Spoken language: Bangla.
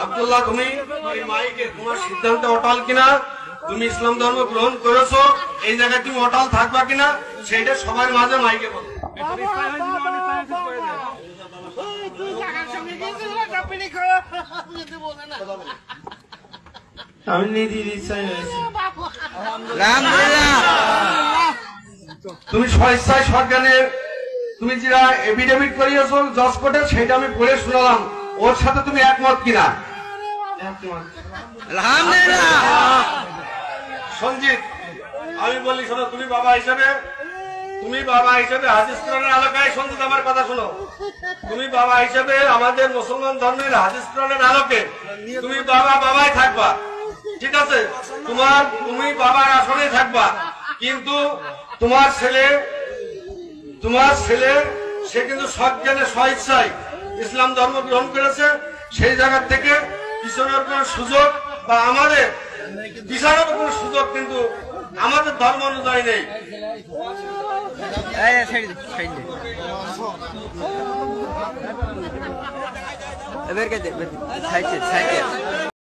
আব্দুল্লাহ, তুমি মাইকে তোমার সিদ্ধান্ত অটল কিনা, তুমি ইসলাম ধর্ম গ্রহণ করেছো, এই জায়গায় তুমি অটল থাকবা কিনা সেইটা সবার মাঝে মাইকে বলো। আমি নিজের ইচ্ছায় হয়েছি। তুমি স্বেচ্ছায় সরকারের তুমি যেটা এফিডেভিট করিয়েছো জজ কোর্টে, সেটা আমি পড়ে শুনলাম, ওর সাথে তুমি একমত কিনা? সঞ্জিত, আমি বলি শোনো, তুমি বাবা হিসেবে হাদিস কোরআনের আলোকায়, সঞ্জিত আমার কথা শোনো, তুমি বাবা হিসেবে আমাদের মুসলমান ধর্মের হাদিস কোরআনের আলোকে তুমি বাবাই থাকবা, ঠিক আছে? তুমি বাবার আসনে থাকবা, কিন্তু তোমার ছেলে সে কিন্তু সজ্ঞানে স্বেচ্ছায় ইসলাম ধর্ম গ্রহণ করেছে, সেই জায়গা থেকে পিছনের কোন সুযোগ বা আমাদের পিছনের কোন সুযোগ কিন্তু আমাদের ধর্ম অনুযায়ী নেই।